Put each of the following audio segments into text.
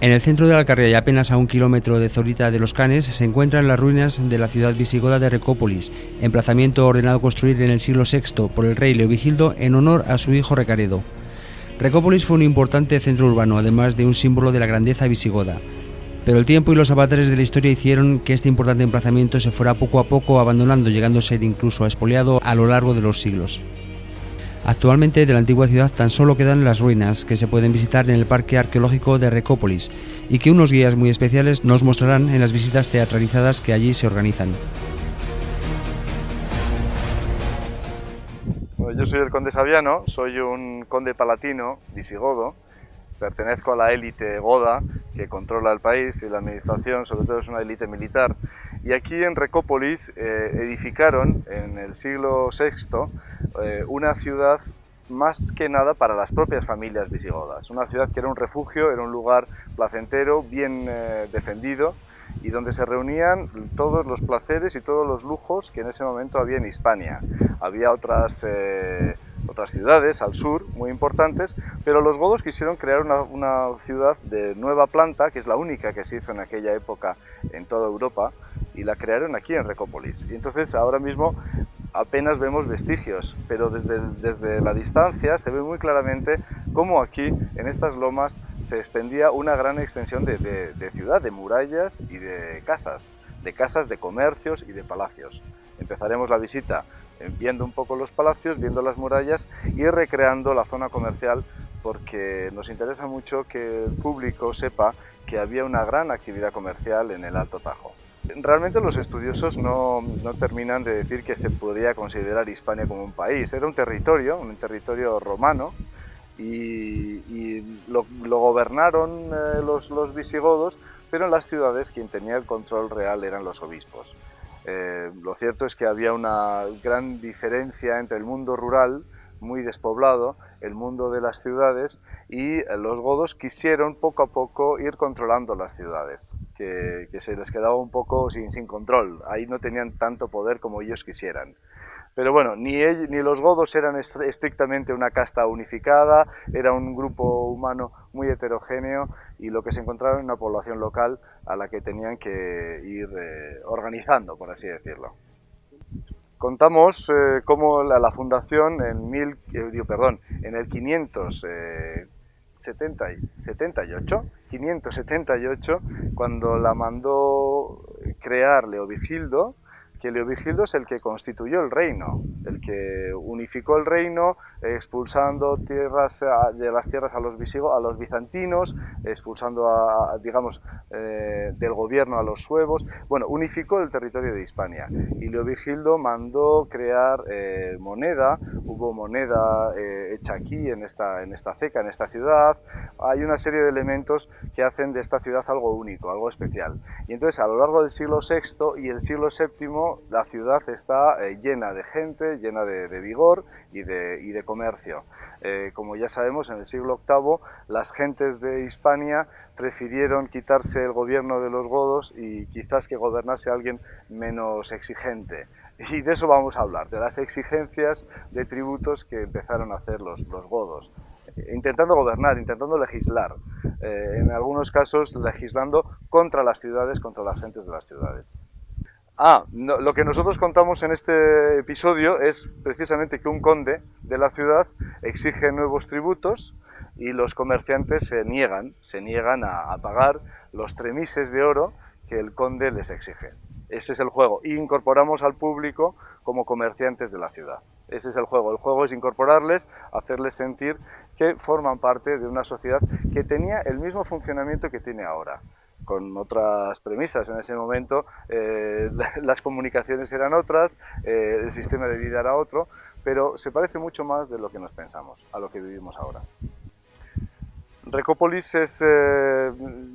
En el centro de la Alcarria y apenas a 1 kilómetro de Zorita de los Canes se encuentran las ruinas de la ciudad visigoda de Recópolis, emplazamiento ordenado construir en el siglo VI por el rey Leovigildo en honor a su hijo Recaredo. Recópolis fue un importante centro urbano, además de un símbolo de la grandeza visigoda. Pero el tiempo y los avatares de la historia hicieron que este importante emplazamiento se fuera poco a poco abandonando, llegando a ser incluso expoliado a lo largo de los siglos. Actualmente de la antigua ciudad tan solo quedan las ruinas que se pueden visitar en el Parque Arqueológico de Recópolis y que unos guías muy especiales nos mostrarán en las visitas teatralizadas que allí se organizan. Bueno, yo soy el conde Saviano, soy un conde palatino visigodo, pertenezco a la élite goda que controla el país y la administración, sobre todo es una élite militar. Y aquí en Recópolis edificaron en el siglo VI una ciudad más que nada para las propias familias visigodas. Una ciudad que era un refugio, era un lugar placentero, bien defendido y donde se reunían todos los placeres y todos los lujos que en ese momento había en Hispania. Había otras ciudades al sur muy importantes, pero los godos quisieron crear una ciudad de nueva planta, que es la única que se hizo en aquella época en toda Europa, y la crearon aquí en Recópolis. Y entonces ahora mismo apenas vemos vestigios, pero desde la distancia se ve muy claramente cómo aquí, en estas lomas, se extendía una gran extensión de ciudad, de murallas y de casas, de comercios y de palacios. Empezaremos la visita viendo un poco los palacios, viendo las murallas y recreando la zona comercial, porque nos interesa mucho que el público sepa que había una gran actividad comercial en el Alto Tajo. Realmente los estudiosos no terminan de decir que se podía considerar Hispania como un país. Era un territorio romano y lo gobernaron los visigodos, pero en las ciudades quien tenía el control real eran los obispos. Lo cierto es que había una gran diferencia entre el mundo rural, muy despoblado, el mundo de las ciudades, y los godos quisieron poco a poco ir controlando las ciudades, que se les quedaba un poco sin control, ahí no tenían tanto poder como ellos quisieran. Pero bueno, ni los godos eran estrictamente una casta unificada, era un grupo humano muy heterogéneo y lo que se encontraba en una población local a la que tenían que ir organizando, por así decirlo. Contamos cómo la fundación en el 578, cuando la mandó crear Leovigildo, que Leovigildo es el que constituyó el reino, el que unificó el reino, expulsando de las tierras a los bizantinos, expulsando del gobierno a los suevos. Bueno, unificó el territorio de Hispania y Leovigildo mandó crear moneda. Hubo moneda hecha aquí en esta ceca, en esta ciudad. Hay una serie de elementos que hacen de esta ciudad algo único, algo especial. Y entonces a lo largo del siglo VI y el siglo VII la ciudad está llena de gente, llena de vigor y de comercio. Como ya sabemos, en el siglo VIII las gentes de Hispania prefirieron quitarse el gobierno de los godos y quizás que gobernase alguien menos exigente. Y de eso vamos a hablar, de las exigencias de tributos que empezaron a hacer los godos, intentando gobernar, intentando legislar, en algunos casos legislando contra las ciudades, contra las gentes de las ciudades. Lo que nosotros contamos en este episodio es precisamente que un conde de la ciudad exige nuevos tributos y los comerciantes se niegan a pagar los tremises de oro que el conde les exige. Ese es el juego, y incorporamos al público como comerciantes de la ciudad. Ese es el juego es incorporarles, hacerles sentir que forman parte de una sociedad que tenía el mismo funcionamiento que tiene ahora, con otras premisas. En ese momento las comunicaciones eran otras, el sistema de vida era otro, pero se parece mucho más de lo que nos pensamos, a lo que vivimos ahora. Recópolis es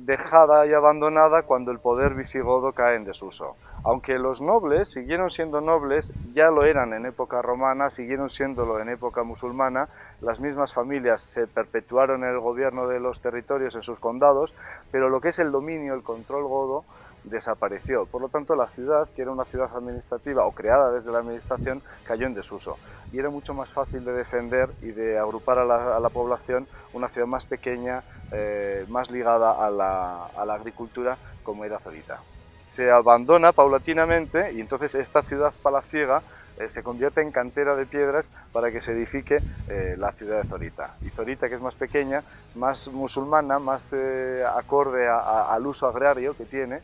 dejada y abandonada cuando el poder visigodo cae en desuso. Aunque los nobles siguieron siendo nobles, ya lo eran en época romana, siguieron siéndolo en época musulmana, las mismas familias se perpetuaron en el gobierno de los territorios en sus condados, pero lo que es el dominio, el control godo, desapareció. Por lo tanto, la ciudad, que era una ciudad administrativa o creada desde la administración, cayó en desuso. Y era mucho más fácil de defender y de agrupar a la población una ciudad más pequeña, más ligada a la agricultura como era Zorita. Se abandona paulatinamente y entonces esta ciudad palaciega se convierte en cantera de piedras para que se edifique la ciudad de Zorita. Y Zorita, que es más pequeña, más musulmana, más acorde al uso agrario que tiene,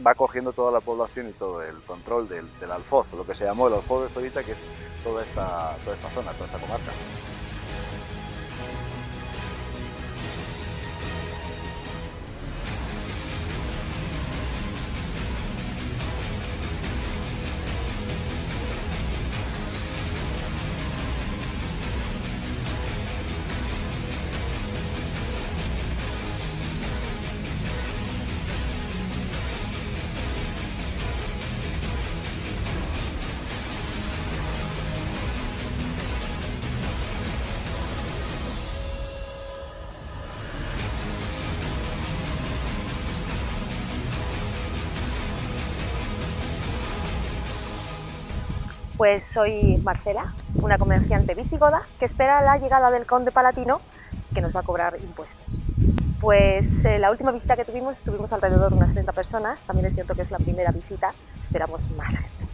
va cogiendo toda la población y todo el control del Alfoz, lo que se llamó el Alfoz de Zorita, que es toda esta zona, toda esta comarca. Pues soy Marcela, una comerciante visigoda que espera la llegada del conde palatino que nos va a cobrar impuestos. Pues la última visita que tuvimos alrededor de unas 30 personas, también es cierto que es la primera visita, esperamos más gente.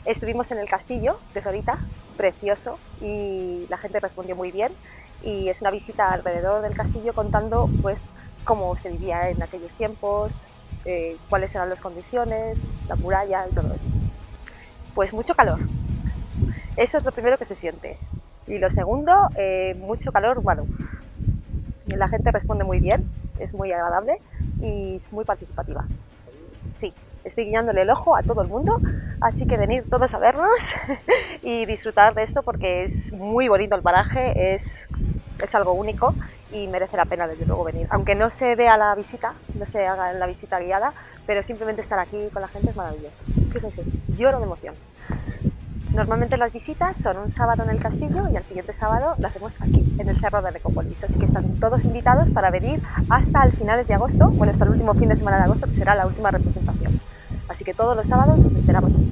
Estuvimos en el castillo de Zorita, precioso, y la gente respondió muy bien, y es una visita alrededor del castillo contando pues cómo se vivía en aquellos tiempos, cuáles eran las condiciones, la muralla y todo eso. Pues mucho calor, eso es lo primero que se siente. Y lo segundo, mucho calor humano. La gente responde muy bien, es muy agradable y es muy participativa. Sí, estoy guiñándole el ojo a todo el mundo, así que venir todos a vernos y disfrutar de esto porque es muy bonito el paraje, es algo único y merece la pena desde luego venir. Aunque no se vea la visita, no se haga la visita guiada, pero simplemente estar aquí con la gente es maravilloso. Fíjense, lloro de emoción. Normalmente las visitas son un sábado en el castillo y al siguiente sábado lo hacemos aquí, en el Cerro de Recópolis. Así que están todos invitados para venir hasta el finales de agosto, bueno, hasta el último fin de semana de agosto, que será la última representación. Así que todos los sábados os esperamos aquí.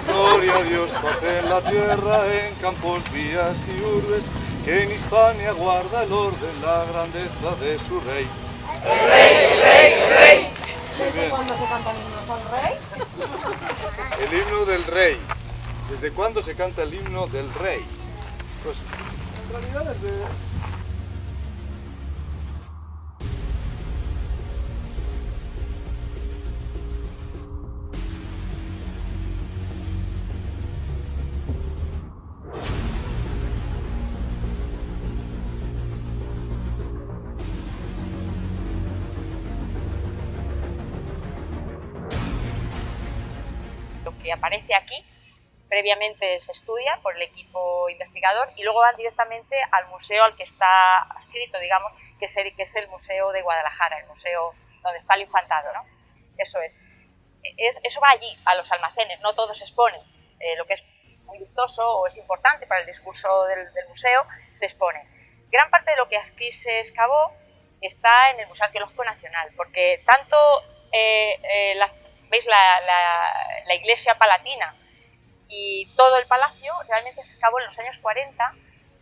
Gloria a Dios, paz en la tierra, en campos, vías y urbes, que en Hispania guarda el orden, la grandeza de su rey. ¡El rey, el rey, el rey! ¿Desde cuándo se canta el himno del rey? El himno del rey. ¿Desde cuándo se canta el himno del rey? Pues en realidad desde... Lo que aparece aquí previamente se estudia por el equipo investigador y luego van directamente al museo al que está adscrito, digamos, que es el Museo de Guadalajara, el museo donde está el infantado, ¿no? Eso eso va allí, a los almacenes, no todo se expone. Lo que es muy vistoso o es importante para el discurso del museo se expone. Gran parte de lo que aquí se excavó está en el Museo Arqueológico Nacional, porque tanto veis la iglesia palatina y todo el palacio realmente se excavó en los años 40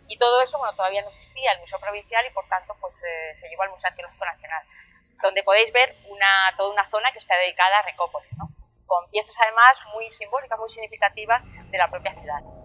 y todo eso, bueno, todavía no existía el Museo Provincial y por tanto pues se llevó al Museo Arqueológico Nacional, donde podéis ver toda una zona que está dedicada a Recópolis, ¿no? Con piezas además muy simbólicas, muy significativas de la propia ciudad.